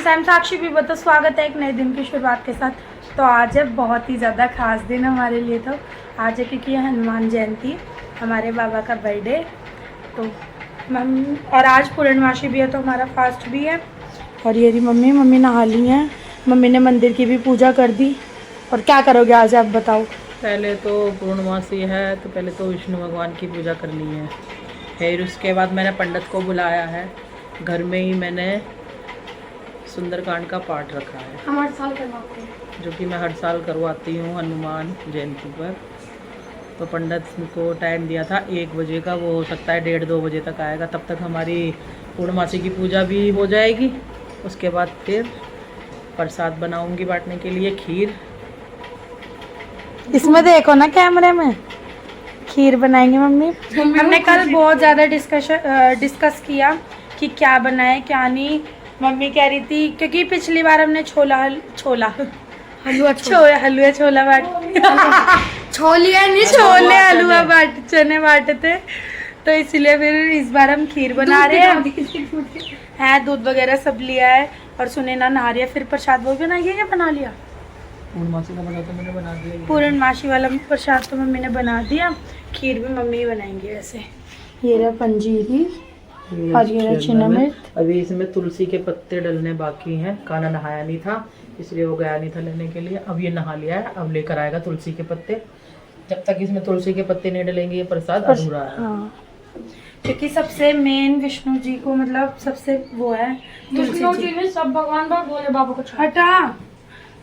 Sam साक्षी भी तो स्वागत है एक नए दिन की शुरुआत के साथ। तो आज है बहुत ही ज़्यादा खास दिन हमारे लिए। तो आज है क्योंकि ये हनुमान जयंती, हमारे बाबा का बर्थडे। तो मम्मी और आज पूर्णमासी भी है तो हमारा फास्ट भी है। और ये रही मम्मी नहा ली हैं। मम्मी ने मंदिर की भी पूजा कर दी। और क्या करोगे आज आप बताओ? पहले तो पूर्णमासी है तो पहले तो विष्णु भगवान की पूजा करनी है। फिर उसके बाद मैंने पंडित को बुलाया है। घर में ही मैंने सुंदरकांड का पाठ रखा है। हम हर साल करवाते हैं, जो कि मैं हर साल करवाती हूँ हनुमान जयंती पर। तो पंडित को टाइम दिया था 1 बजे का, वो हो सकता है 1:30-2 बजे तक आएगा। तब तक हमारी पूर्णमासी की पूजा भी हो जाएगी। उसके बाद फिर प्रसाद बनाऊंगी बांटने के लिए, खीर। इसमें देखो ना कैमरे में, खीर बनाएंगे मम्मी। हमने कल बहुत ज़्यादा डिस्कस किया कि क्या बनाए क्या नहीं। मम्मी कह रही थी क्योंकि पिछली बार हमने हलवा हलवा चने बांटे थे। तो इसलिए फिर इस बार हम खीर बना रहे हैं। दूध वगैरह सब लिया है। और सुने ना नहा रही है। फिर प्रसाद वो बनाइए या बना लिया? पूर्णमासी का बना तो मैंने बना दिया। पूर्णमासी वाला प्रसाद तो मम्मी ने बना दिया। खीर भी मम्मी ही बनाएंगी वैसे। ये रहा पंजीरी और ये रहा शिमला मिर्च। अभी इसमें तुलसी के पत्ते डलने बाकी हैं। काना नहाया नहीं था इसलिए वो गया नहीं था लेने के लिए। अब ये नहा लिया है, अब लेकर आएगा तुलसी के पत्ते। जब तक इसमें तुलसी के पत्ते नहीं डलेंगे ये प्रसाद अधूरा है। हाँ, क्योंकि सबसे मेन विष्णु जी को मतलब सबसे वो है तुलसी जी ने सब भगवान पर भोले बाबा को हटा।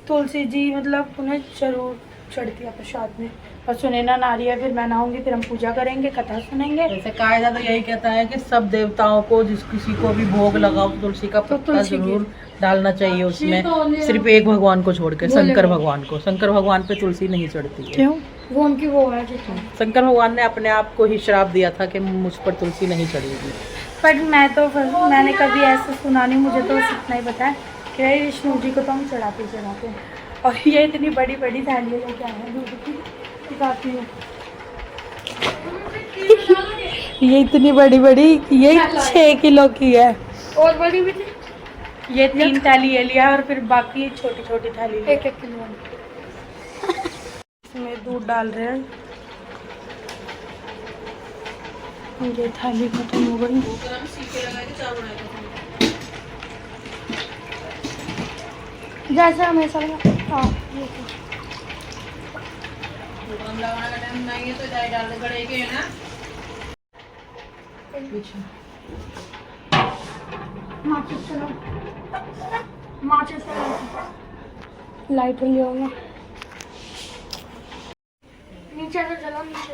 तुलसी जी मतलब उन्हें जरूर चढ़ती है प्रसाद में। और सुने ना नारियल फिर मैं नहाऊंगी, फिर हम पूजा करेंगे, कथा सुनेंगे। जैसे कायदा तो यही कहता है कि सब देवताओं को जिस किसी को भी भोग लगाओ तुलसी का पत्ता जरूर डालना चाहिए उसमें। सिर्फ एक भगवान को छोड़ के, शंकर भगवान को। शंकर भगवान पे तुलसी नहीं चढ़ती है। क्यों? वो उनकी वो है। शंकर भगवान ने अपने आप को ही श्राप दिया था कि मुझ पर तुलसी नहीं चढ़ेगी। पर मैंने कभी ऐसा सुना नहीं। मुझे तो इतना ही पता है कि विष्णु जी को तो हम चढ़ाते हैं। और ये इतनी बड़ी बड़ी थालियाँ लेके आए हैं दूध की, दिखाती हूँ। ये इतनी बड़ी बड़ी, ये 6 किलो की है। और बड़ी भी थी। ये 3 थाली ये लिया और फिर बाकी छोटी छोटी थाली 1-1 किलो। इसमें दूध डाल रहे हैं। ये थाली खत्म हो गई। जैसे हमेशा लाइट ले होगा नीचे से चलो, नीचे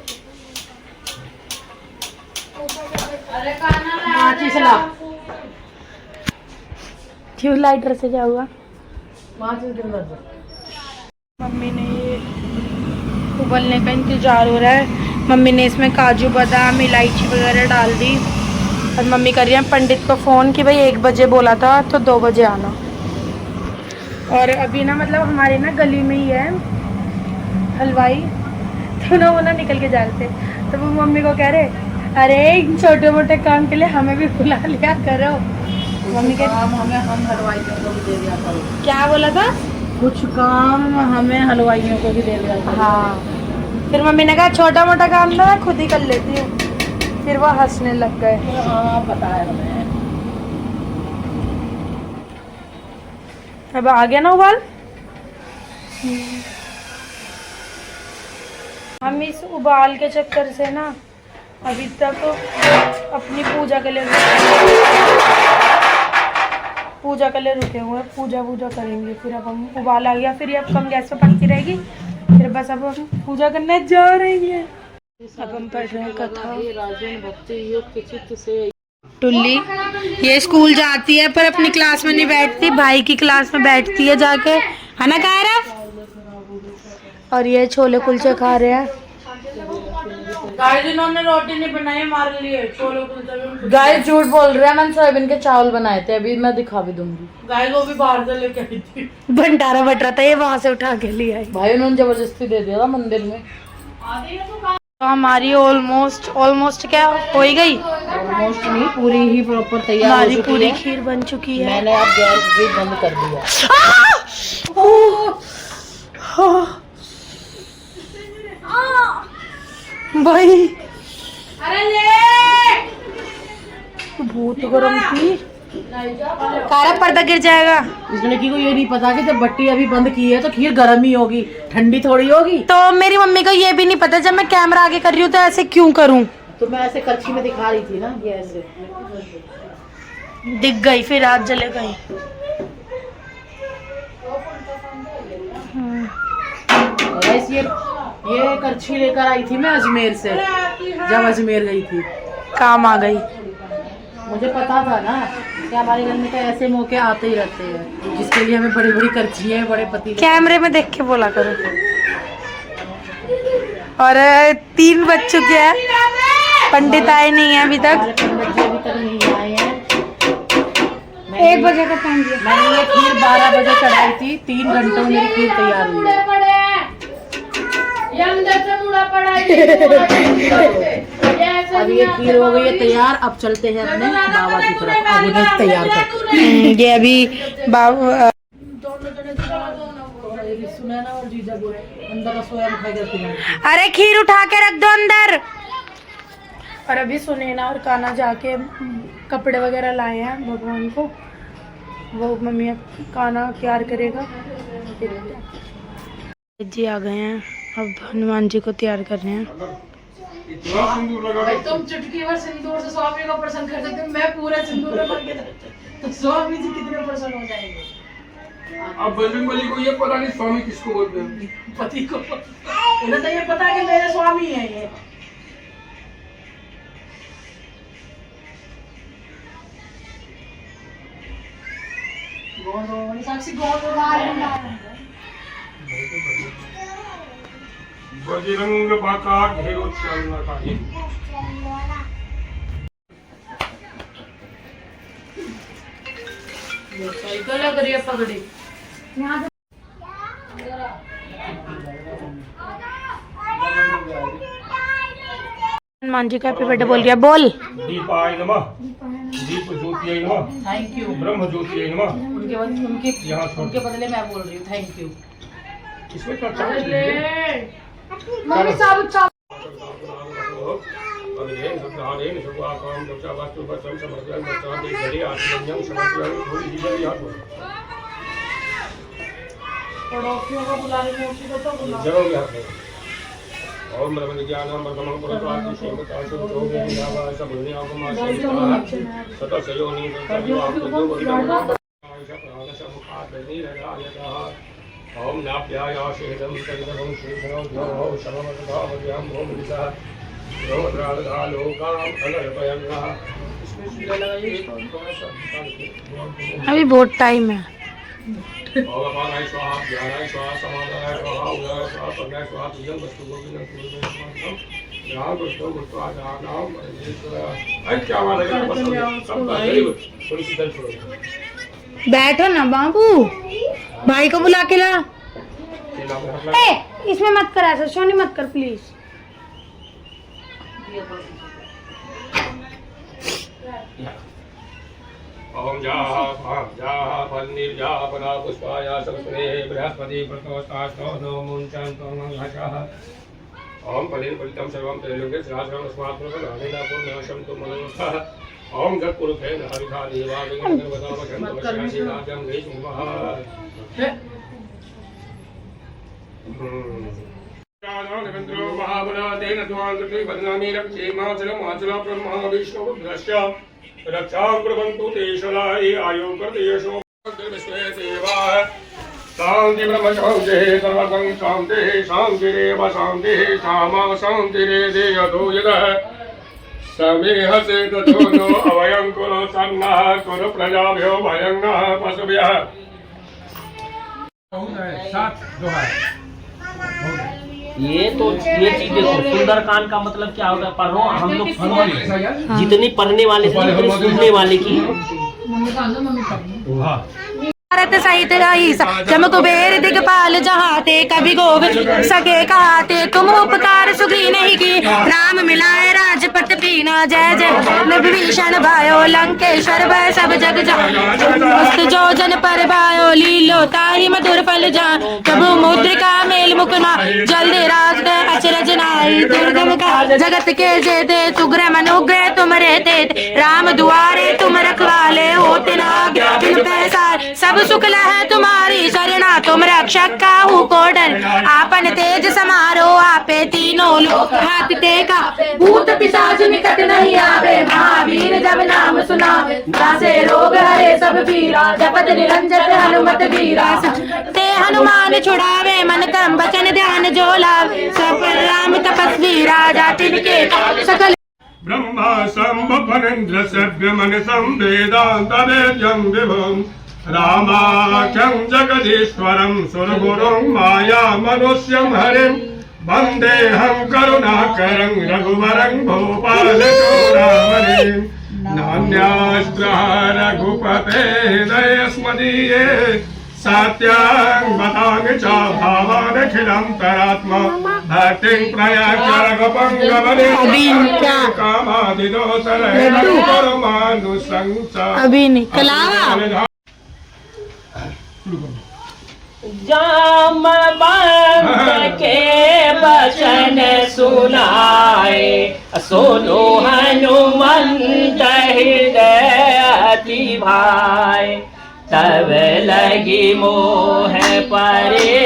क्यों लाइटर से क्या हुआ? मम्मी ने ये उबलने का इंतजार हो रहा है। मम्मी ने इसमें काजू बादाम इलायची वगैरह डाल दी। और मम्मी कर रही है पंडित को फ़ोन कि भाई 1 बजे बोला था तो 2 बजे आना। और अभी ना मतलब हमारे ना गली में ही है हलवाई, तो ना वो ना निकल के जा रहे थे। तो वो मम्मी को कह रहे अरे छोटे मोटे काम के लिए हमें भी बुला लिया करो। मम्मी के काम हम हलवाइयों को भी दे दिया करो। क्या बोला था? कुछ काम हमें हलवाइयों को भी दे दिया करो। हाँ, फिर मम्मी ने कहा छोटा मोटा काम ना मैं खुद ही कर लेती हूँ। फिर वो हंसने लग गए। हाँ पता है हमें। अब आ गया ना उबाल। हम इस उबाल के चक्कर से ना अभी तक अपनी पूजा के लिए रुके हुए हैं। पूजा करेंगे, फिर अब हम उबाल आ गया, फिर अब कम गैस पे पकती रहेगी। फिर बस अब हम पूजा करने जा रही है। अब हम पढ़ रहे हैं कथा। टुल्ली ये स्कूल जाती है पर अपनी क्लास में नहीं बैठती, भाई की क्लास में बैठती है जाके, है ना कायरा? और ये छोले कुलचे खा रहे हैं। गाइस इन्होंने रोटी नहीं बनाई हमारे लिए, छोले कुलचे। गाइस झूठ बोल रहे हैं, मैंने सोयाबीन के चावल बनाए थे, अभी मैं दिखा भी दूंगी। गाइस वो भी बाहर से लेके आई थी। भंडारा बट रहा था, ये वहां से उठा के लिया है। भाई उन्होंने जबरदस्ती दे दिया था मंदिर में। तो हमारी ऑलमोस्ट क्या हो ही गई। ऑलमोस्ट नहीं, पूरी ही प्रॉपर तैयार हो हमारी चुकी पूरी है। खीर बन चुकी है। मैंने अब गैस भी बंद कर दिया। भाई अरे ले बहुत गरम थी, काला पर्दा गिर जाएगा। इस लड़की को ये नहीं पता कि जब भट्टी अभी बंद की है तो खीर गर्म ही होगी, ठंडी थोड़ी होगी। तो मेरी मम्मी को ये भी नहीं पता जब मैं कैमरा आगे कर रही हूँ तो ऐसे क्यों करूँ। तो मैं ऐसे कच्ची में दिखा रही थी ना, ये ऐसे दिख गई, फिर हाथ जले गई। गाइस ये करछी लेकर आई थी मैं अजमेर से, जब अजमेर गई थी। काम आ गई। मुझे पता था ना कि हमारे घर में तो ऐसे मौके आते ही रहते हैं, जिसके लिए हमें बड़ी बड़ी करछी है, बड़े पतीले। कैमरे में देख के बोला करो। और 3 बज चुके हैं, पंडित आए नहीं है अभी तक। हमारे पंडित जी अभी तक नहीं आए हैं। 1 बजे का टाइम दिया। मैंने ये खीर 12 बजे चढ़ाई थी, 3 घंटों में मेरी खीर तैयार हुई है। अब ये खीर हो गई है तैयार, अब चलते हैं अपने बाबा की तरफ, अब उन्हें तैयार करते हैं। ये अभी सुनैना और जीजा बोले अंदर रसोई में खाई करती हैं। अरे खीर उठा के रख दो अंदर। और अभी सुनैना और काना जाके कपड़े वगैरह लाए हैं भगवान को, वो मम्मी अब काना तैयार करेगा। जी आ गए हैं, अब हनुमान जी को तैयार कर रहे हैं। तुम चुटकी भर सिंदूर से स्वामी को प्रसन्न कर सकते हो, मैं पूरा सिंदूर में भर के तो स्वामी जी कितने प्रसन्न हो जाएंगे। अब बजरंगबली को ये पता नहीं स्वामी किसको बोलते हैं। पति को उन्हें तो ये पता है कि मेरे स्वामी है ये। साक्षी बजरंग बाका घेरो चलना चाहिए। साइकिल लग रही है पगड़ी। हनुमान जी का हैप्पी बर्थडे बोल रही है, बोल। दीपाय नमः, दीप ज्योतिय नमः, थैंक यू। ब्रह्म ज्योतिय नमः। उनके बदले मैं बोल रही हूँ थैंक यू। इसमें क्या चाहिए? मम्मी साबुत चावल। अग्नेन सप्ताहेन शुभाकाम दक्षा वास्तु वचन समर्पण दक्षा देशरी आत्मज्ञान समर्पण थोड़ी दीजिए याद हो। पड़ोसियों को बुला रही हूँ तो बुला। जरूर याद है। ओम ब्रह्म ज्ञानम ब्रह्मं पुरस्तात् श्रीमतासु जोगे निरावा सबुनि आगमासु सतसयोनि संतो आपको बोलिदा ओम नाप्यायाशेदं तरिदं श्रीधरो द्वौ शममतभावयाम ओम दिशा रोद्राधा लोकाम अनर्पयन्ना। इसमें सीधा लगाइए थोड़ा सा। अभी बहुत टाइम है। ओम अपानाय स्वाहा ज्ञानाय स्वाहा समादाय स्वाहा उदाय स्वाहा पन्नाय स्वाहा तुझं वस्तु गोविंदं पूर्णं राम कृष्ण गुरुत्वादानाम परमेश्वर क्या वाला है सब वेरी थोड़ी सी दर्द छोड़ो। बैठो ना बाबू, भाई को बुला के ला। ए, इसमें मत कर ऐसा, सोनी मत कर प्लीज। ओम जाः फलनिर्जाः परा पुष्पाया सबस्ने बृहस्पति प्रतोस्तास्तो नो मुञ्चन्तो मंगलः। ओम फलेन फलितं सर्वं त्रैलोक्ये सहस्रं अस्मात् प्रभवानेन पूर्णशं तु मनोस्थः। ओम जत्पुरुषेण हरिधा देवा विघ्नगणपतामशं राज्यं देशमुखः। निरंतरो महाबलादेन त्वां कृते वदनामि रक्षे माचलमाचल ब्रह्मा विष्णुरुद्रश्च रक्षां कुर्वन्तु ते शलाय आयु कर्तेषु विश्वे देवाः। शान्ति ब्रह्म शान्तिः सर्वगं शान्तिः शान्तिरेव शान्तिः सामा शान्तिरेदेयतो यदः समेहसे ततो नो अवयं कुरु सन्नः कुरु प्रजाभ्यो भयं नः पशुभ्यः। ये चीज देखो, सुंदरकांड का मतलब क्या होता है? पढ़ो हम लोग जितने पढ़ने वाले थे उतने सुनने वाले की भारत सहित रही जम कुबेर दिगपाल जहाते कभी गोविंद सके कहाते तुम उपकार सुखी नहीं की राम मिलाए राजपथ पीना जय जय विभीषण भयो लंकेश्वर भय सब जग जान जो जन पर भयो लीलो ताहि मधुर फल जान प्रभु मुद्रिका मेल मुकमा जल्दी राज दे अचरज नाई दुर्गम काज जगत के जेते सुग्रह मनुग्रह तुम रहते राम दुआरे तुम रखवाले होते ना बिन पैसार सब सुख है तुम्हारी शरणा तुम रक्षक काहू को डर आपन तेज समारो आपे तीनों लोक हाथ टेका भूत पिशाच निकट नहीं आवे महावीर जब नाम सुनावे दासे रोग हरे सब पीरा जपत निरंजन हनुमत वीरा ते हनुमान छुड़ावे मन क्रम वचन ध्यान जो लावे सब राम तपस्वी राजा तिनके सकल ब्रह्मा संभवनेन्द्र सभ्य मन संवेदांत वेद्यं विभुम् रामाख्यं जगदीश्वरं सुरगुरुं माया मनुष्यं हरिं वन्देऽहं करुणाकरं रघुवरं भूपालचूडामणिं नान्यास्त्र रघुपते दयस्मदीये सत्यं वदामि च भावानखिलं तरात्मा भक्तिं प्रयाच्य रघुपङ्गवने कामादिदोषरहितं परमानुसं च अभी निकला जाम बंद के बचन सुनाए सोनो हनुमंत हृदय अति भाई तब लगी मोह परे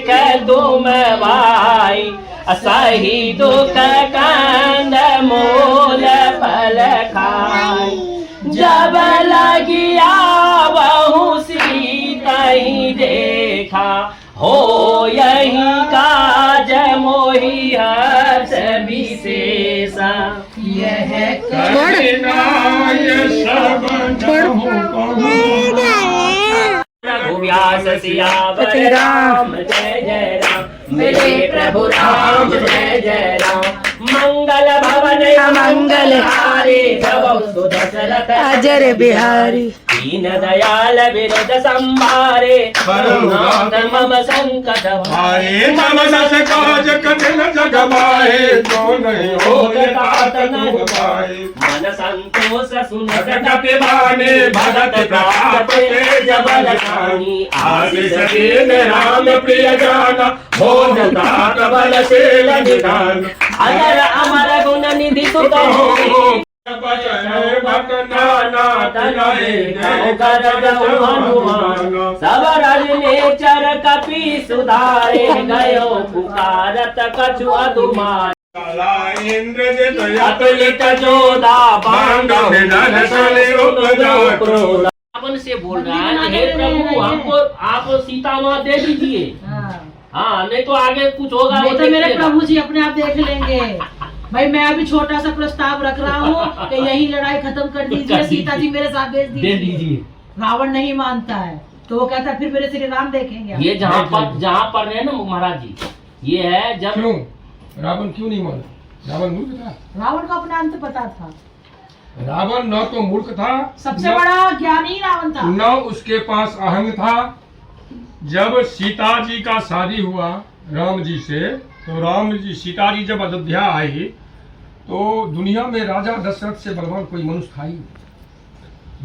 कदुम भाई असही दुख कंद मूल फल खाई जब लगिया बहु सीता ही देखा हो यही काज मोहि हर्ष विशेषा यह व्यास सियावर राम जय जय राम मेरे प्रभु राम जय जय राम मंगल भवन मंगल हारे जब दशरथ अजर बिहारी दीन दयाल विरद संभारे नाथ मम संकट भारे मम सस काज कठिन जग माहे जो नहीं हो तात न पाए मन संतोष सुन जगत बाने भरत प्राप के जबल खानी आशीष दीन राम प्रिय जाना भोज तात बल से लगिधान अगर अमर गुण निधि सुत हो सब रजनेचर कपि सुधारे गयो पुकारत कछु अधुमार अतुलित जोधा पांडव रावण से बोल रहा है हे प्रभु हमको आप सीता माँ दे दीजिए। हाँ नहीं तो आगे कुछ होगा वो तो मेरे प्रभु जी अपने आप देख लेंगे। भाई मैं अभी छोटा सा प्रस्ताव रख रहा हूँ कि यही लड़ाई खत्म कर दीजिए, सीता जी मेरे साथ भेज दीजिए। रावण नहीं मानता है तो वो कहता है फिर मेरे श्री राम देखेंगे। ये जहाँ पर रहे ना महाराज जी, ये है जब क्यों रावण क्यों नहीं माना? रावण मूर्ख था। रावण का अपना अंत पता था। रावण न तो मूर्ख था, सबसे बड़ा ज्ञानी रावण था, न उसके पास अहंग था। जब सीता जी का शादी हुआ राम जी से, तो राम जी सीता जी जब अयोध्या आई तो दुनिया में राजा दशरथ से बलवान कोई मनुष्य था ही।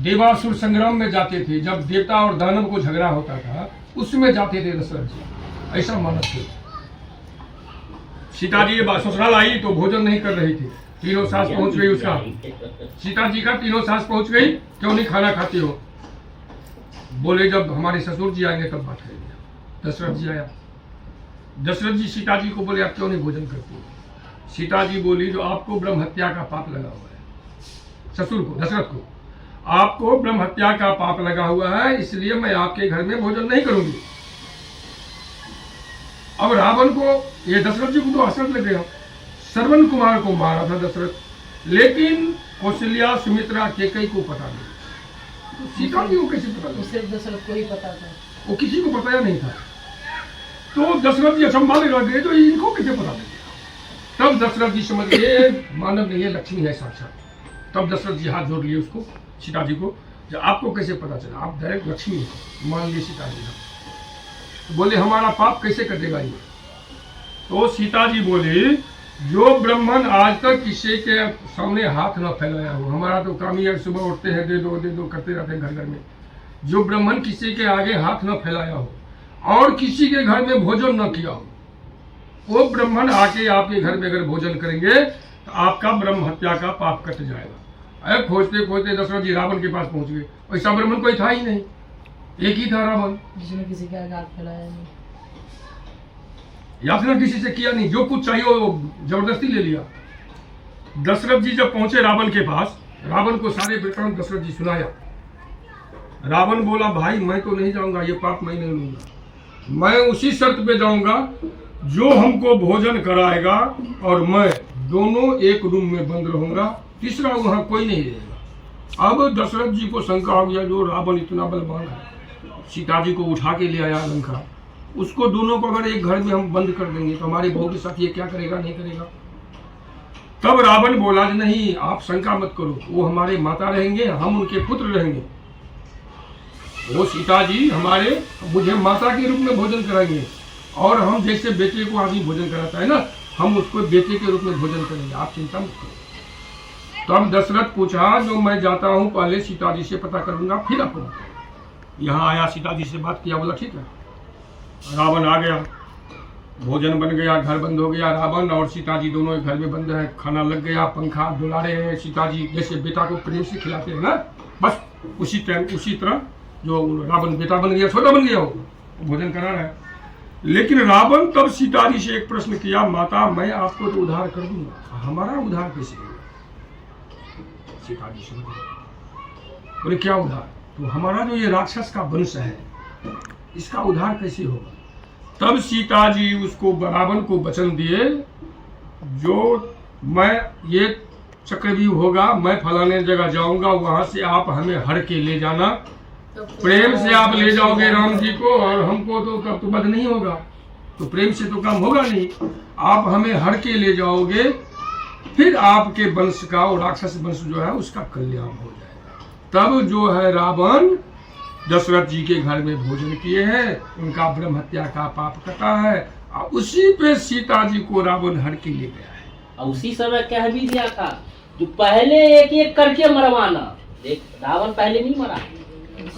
देवासुर संग्राम में जाते थे, जब देवता और दानव को झगड़ा होता था उसमें जाते थे दशरथ जी, ऐसा मानव थे। सीता जी ससुराल आई तो भोजन नहीं कर रही थी, तीनों सास पहुंच गई उसका, सीता जी का तीनों सास पहुंच गई, क्यों नहीं खाना खाती हो? बोले जब हमारे ससुर जी आएंगे तब बात करेंगे। दशरथ जी आया, दशरथ जी सीता जी को बोले आप क्यों नहीं भोजन करती हो? सीता जी बोली जो आपको ब्रह्म हत्या का पाप लगा हुआ है, ससुर को दशरथ को, आपको ब्रह्म हत्या का पाप लगा हुआ है, इसलिए मैं आपके घर में भोजन नहीं करूंगी। अब रावण को, ये दशरथ जी को तो हसरत लग गया, श्रवण कुमार को मारा था दशरथ, लेकिन कौशल्या सुमित्रा केकई को पता नहीं, तो सीता जी को कैसे पता? सिर्फ दशरथ को ही पता था, वो किसी को पता नहीं था। तो दशरथ जी अचंभा में रह गए, तो इनको कैसे पता नहीं? तब दशरथ जी समझ गए मानव नहीं है, लक्ष्मी है साक्षात। तब दशरथ जी हाथ जोड़ लिए उसको, सीता जी को, जो आपको कैसे पता चला? आप डायरेक्ट लक्ष्मी हो, मान ली सीता जी। तो बोले हमारा पाप कैसे कटेगा ये? तो सीता जी बोली जो ब्राह्मण आज तक किसी के सामने हाथ न फैलाया हो, हमारा तो काम ही है सुबह उठते हैं दे दो करते रहते हैं घर घर में। जो ब्राह्मण किसी के आगे हाथ न फैलाया हो और किसी के घर में भोजन न किया हो, वो ब्राह्मण आके आपके घर में अगर भोजन करेंगे तो आपका ब्रह्म हत्या का पाप कट जाएगा। अरे खोजते खोजते दशरथ जी रावण के पास पहुंच गए। ऐसा ब्राह्मण कोई था ही नहीं, एक ही था रावण, जिसने किसी का हाथ फैलाया नहीं, या फिर किसी से किया नहीं, जो कुछ चाहिए वो जबरदस्ती ले लिया। दशरथ जी जब पहुंचे रावण के पास, रावण को सारे वृत्तांत दशरथ जी सुनाया। रावण बोला भाई मैं तो नहीं जाऊंगा, ये पाप मैं नहीं लूंगा, मैं उसी शर्त पे जाऊंगा जो हमको भोजन कराएगा और मैं दोनों एक रूम में बंद रहूंगा, तीसरा वहां कोई नहीं रहेगा। अब दशरथ जी को शंका हो गया, जो रावण इतना बलवान है, सीता जी को उठा के ले आया लंका, उसको दोनों को अगर एक घर में हम बंद कर देंगे तो हमारे बहू के साथ ये क्या करेगा, नहीं करेगा। तब रावण बोला नहीं आप शंका मत करो, वो हमारे माता रहेंगे, हम उनके पुत्र रहेंगे, वो सीता जी हमारे मुझे माता के रूप में भोजन कराएंगे और हम जैसे बेटे को आदमी भोजन कराता है ना, हम उसको बेटे के रूप में भोजन करेंगे, आप चिंता मत करो। तो हम दशरथ पूछा जो मैं जाता हूँ पहले सीता जी से पता करूंगा फिर अपना। यहाँ आया, सीता जी से बात किया, बोला ठीक है। रावण आ गया, भोजन बन गया, घर बंद हो गया, रावण और सीता जी दोनों घर में बंद है, खाना लग गया, पंखा डुला रहे हैं, सीता जी जैसे बेटा को प्रेम से खिलाते हैं ना, बस उसी टाइम उसी तरह जो रावण बेटा बन गया, छोटा बन गया, वो भोजन करा रहा है। लेकिन रावण तब सीता जी से एक प्रश्न किया, माता मैं आपको तो उद्धार कर दूंगा, हमारा उद्धार कैसे होगा? सीता जी से बोले क्या उद्धार? तो हमारा जो ये राक्षस का वंश है इसका उद्धार कैसे होगा? तब सीता जी उसको रावण को वचन दिए, जो मैं ये चक्रव्यूह होगा, मैं फलाने जगह जाऊंगा, वहां से आप हमें हर के ले जाना, प्रेम से आप ले जाओगे राम जी को, और हमको तो कब तो बद नहीं होगा, तो प्रेम से तो काम होगा नहीं, आप हमें हर के ले जाओगे, फिर आपके वंश का और राक्षस वंश जो है उसका कल्याण हो जाएगा। तब जो है रावण दशरथ जी के घर में भोजन किए हैं, उनका ब्रह्म हत्या का पाप कटा है, और उसी पे सीता जी को रावण हर के ले गया है। और उसी समय कह भी दिया था जो पहले एक एक करके मरवाना। देख रावण पहले नहीं मरा,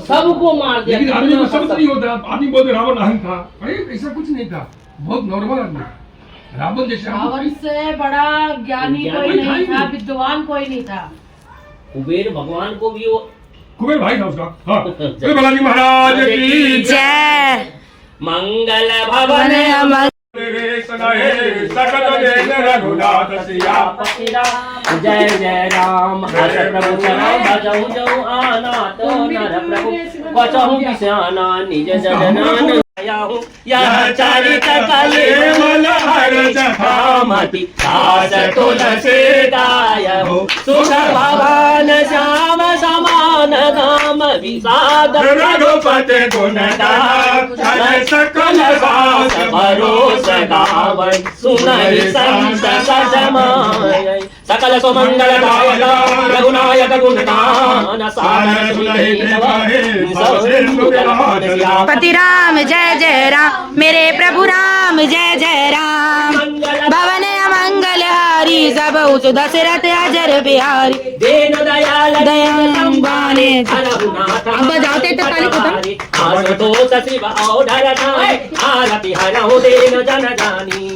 सबको मार दिया। लेकिन आदमी को समझ नहीं होता, आदमी बोलते रावण अहम था, अरे ऐसा कुछ नहीं था, बहुत नॉर्मल आदमी था। रावण जैसे रावण से बड़ा ज्ञानी कोई नहीं था, विद्वान कोई नहीं था। कुबेर भगवान को भी वो कुबेर भाई था उसका। हाँ जय बालाजी महाराज की जय। मंगल भवन जय जय राम हर प्रभु चरण भजऊ जऊ आना तो नर प्रभु बचहु बिसाना निज जजनान यह चरित कलिमल हर जखामति दास तुलसी गायहु सुख भवन श्याम समान धाम विषाद रघुपति गुणदास सकल दास भरोस गावै सुनहि संत सजमाय सकल सुमंगल दायक रघुनायक गुणगान सागर पति राम जय जय राम, मेरे प्रभु राम जय जय राम, भवन अमंगल हारी सब उस दशरथ अजर बिहारी, दीन दयाल दयाम्बाने। अब बजाते तो ताली खत्म। आशुतोष शिव औढर नाय आरति हरहु दीन जन जानी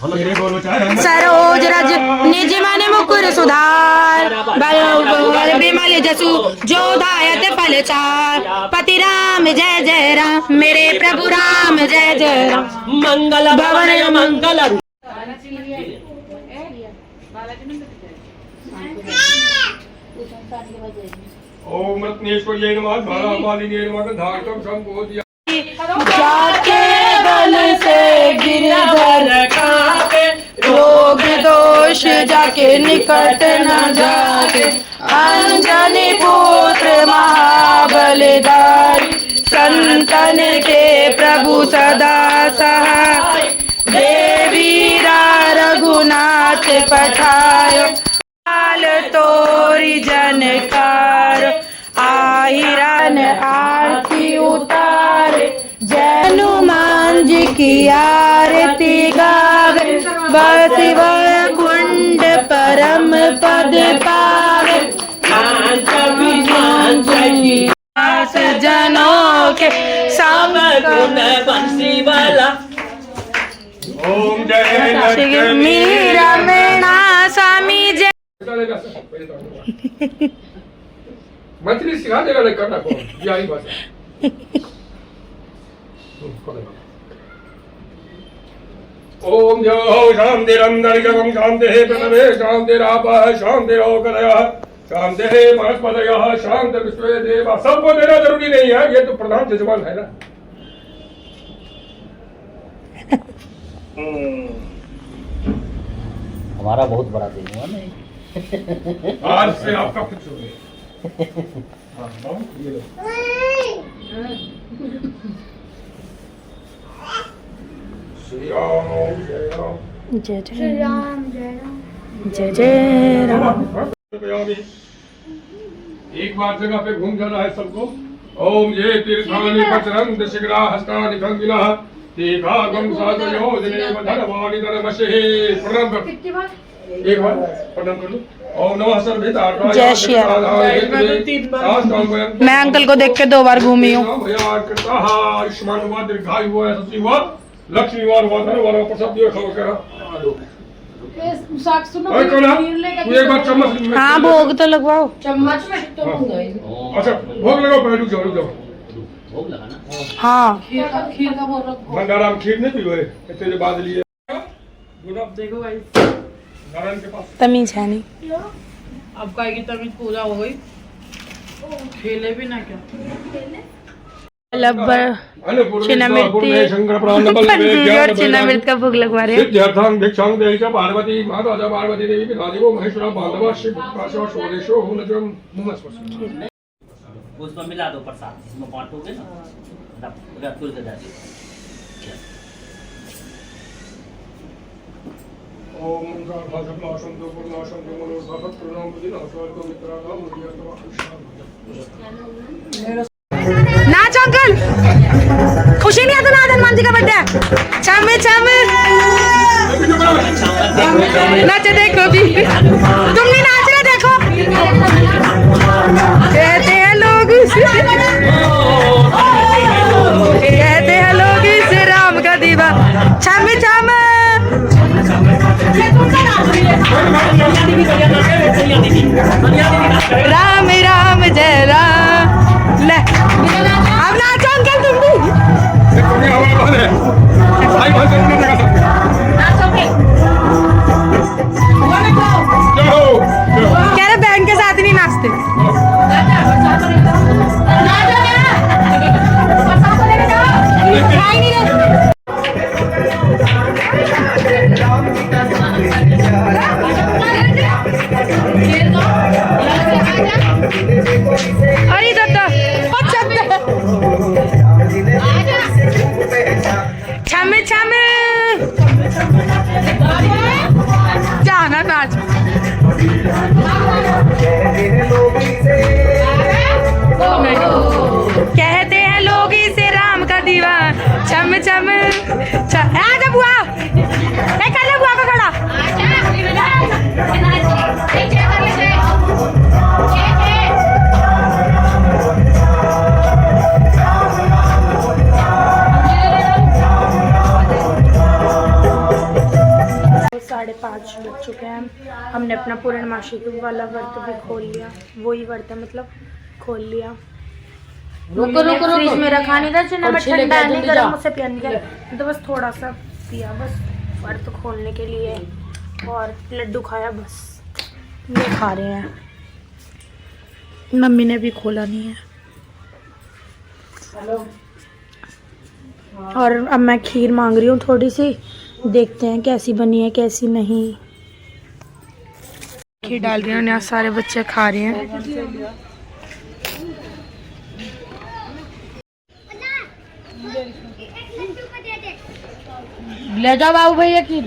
सरोज रज निज मन मुकुर सुधार, बल बिमल जसु जो दायत फल चार, पति राम जय जय राम, मेरे प्रभु राम जय जय राम, मंगल भवन मंगल। ओम रत्नेश्वर्यै नमः, ज्वालामालिन्यै नमः, धार्तम संबोधिया। जाके बल से गिरधर कापे, रोग दोष जाके निकट न जाके, अंजनी पुत्र महाबलधारी, संतन के प्रभु सदा सहाय, देवीरा रघुनाथ पठायो, काल तोरी जनकार, की आरती गावे, शिव कुंड परम पद पावे, जनों के सब गुण बंसी वाला। ओम जय लक्ष्मी रमणा स्वामी जय। मंत्री सिखा देगा नहीं करना को यही बात है। ओम जय शांति रंदरिजगम शांति प्रतमे शांति रापः शांति रोगदयः शांति वनस्पतयः शांति विश्वे देवा। सबको देना जरूरी नहीं है, ये तो प्रधान जजमान है ना। हमारा बहुत बड़ा दिन हुआ नहीं। आज से आपका फिक्स हो गया। श्री राम जय राम जय जय राम जय राम जय जय राम। एक बार जगह पे घूम जाना है सबको। ओम ये तीर्थानि पचरन्त शिखरा हस्तानि खंगिनः तीर्थागम साधयोजने धनवाणि धनमशे। प्रणाम कर, एक बार प्रणाम कर लो। ओम नमः सर्वहितार्थाय जय श्री राम। मैं अंकल को देख के 2 बार घूमी हूँ। आयुष्मान हुआ, दीर्घायु हुआ, यशस्वी हुआ, लक्ष्मी हुआ, धनवान हुआ, प्रसाद दियो खबर करा। तू एक बार चम्मच में। हाँ भोग तो लगवाओ। चम्मच में तो अच्छा भोग लगाओ, पहले रुक जाओ। भोग लगाना। हाँ खीर का भोग रखो। भंडारा में खीर नहीं पीवे इतने बाद लिए। देखो भाई नारायण के पास तमीज है नहीं। अब काय की तमीज पूजा हो गई। खेले भी ना क्या चिन्नामृत का भोग लगवा रहे हैं। सिद्ध्यर्थं भिक्षां देहि च पार्वती माता च पार्वती देवी पितादिवो महेश्वरः बांधवः शिव काशो षोडशो हुनजं मुमस्वसु। उसमें मिला दो प्रसाद, इसमें बांटोगे ना पूरा तुर के दादी। ओम गाढाजप्लाशं तो पूर्णाशं तो मनोभावत्प्रणाम बुद्धिनाशाय तो मित्राणां मुनियस्तव। नाच अंकल, खुशी नहीं है तो नाच। हनुमान जी का बर्थडे है। छम छम नाच देखो भी, तुम नहीं नाच रहे देखो। कहते हैं लोग इस राम का दीवा। छम छम राम राम जय राम। ले अब नाचो अंकल तुम भी। कह रहे बैंड के साथ नहीं नाचते। अरे दादा छम छम जाना नाच। कहते हैं लोग इसे राम का दीवा। छम छम आजा बुआ, कर ले बुआ को खड़ा। साढ़े 5 बज चुके हैं। हमने अपना पूर्णमासी वाला व्रत भी खोल लिया। वही व्रत है, मतलब खोल लिया। फ्रिज में रखा नहीं था, चना में ठंडा नहीं गर्म मुझसे पिया नहीं गया, तो बस थोड़ा सा पिया बस व्रत खोलने के लिए। और लड्डू खाया बस। ये खा रहे हैं, मम्मी ने भी खोला नहीं है। और अब मैं खीर मांग रही हूँ थोड़ी सी, देखते हैं कैसी बनी है कैसी नहीं। खीर डाल रही हूँ, यहाँ सारे बच्चे खा रहे हैं। ले जाओ बाबू भैया खीर।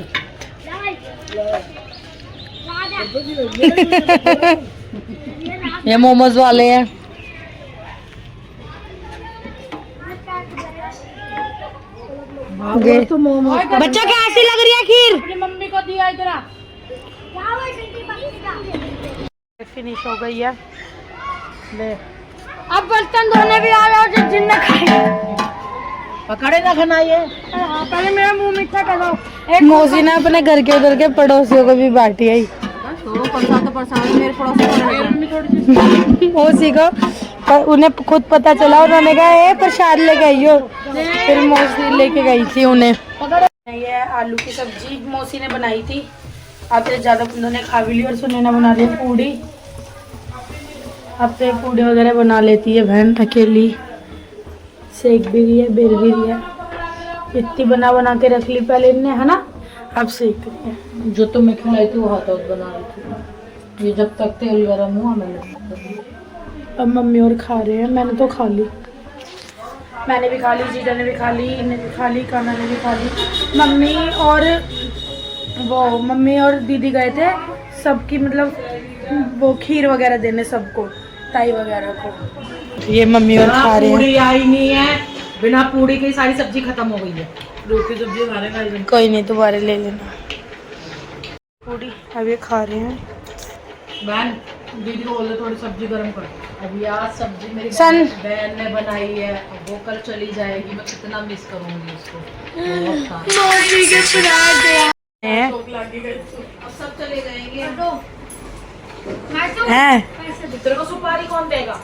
ये मोमोज वाले हैं। तो मोमो बच्चा कैसी लग रही है खीर? अपनी मम्मी को दिया इधर। फिनिश हो गई है। ले अब बर्तन धोने भी आ रहा है जिनने खाए। पकड़े ना खाना ये। पहले मेरा मुंह मीठा कर दो। मौसी ने अपने घर के उधर के पड़ोसियों को भी बांटी आई। मौसी को पर उन्हें खुद पता चला, उन्होंने कहा ए प्रसाद लेके आई हो, फिर मौसी लेके गई थी उन्हें। ये आलू की सब्जी मौसी ने बनाई थी, अब तो ज्यादा उन्होंने खा भी ली और सुनैना बना ली पूड़ी। अब तो पूड़ी वगैरह बना लेती है बहन अकेली, सेक भी रही है, बेल भी रही है। इतनी बना बना के रख ली पहले इनने, है ना, अब सेक रही है। जो तुम्हें खिलाई थी वो हाथों बना रही थी, ये जब तक तेल गरम हुआ मैंने। अब मम्मी और खा रहे हैं, मैंने तो खा ली, मैंने भी खा ली, जीजा ने भी खा ली, इन्हें भी खा ली, काना ने भी खा ली। मम्मी और दीदी गए थे सबकी मतलब वो खीर वगैरह देने सबको, ताई वगैरह को। ये मम्मी और खा रहे हैं। पूड़ी आई नहीं है, बिना पूड़ी की सारी सब्जी खत्म हो गई है। रोटी सब्जी खा रहे हैं, कोई नहीं दोबारा ले लेना पूड़ी। अब ये खा रहे हैं। बहन दीदी को बोल दे थोड़ी सब्जी गर्म कर। अब यार सब्जी मेरी सन। बहन ने बनाई है, अब वो कल चली जाएगी, मैं कितना मिस करूंगी उसको। हैं? अब सब चले जाएंगे। हैं? तेरे को सुपारी कौन देगा?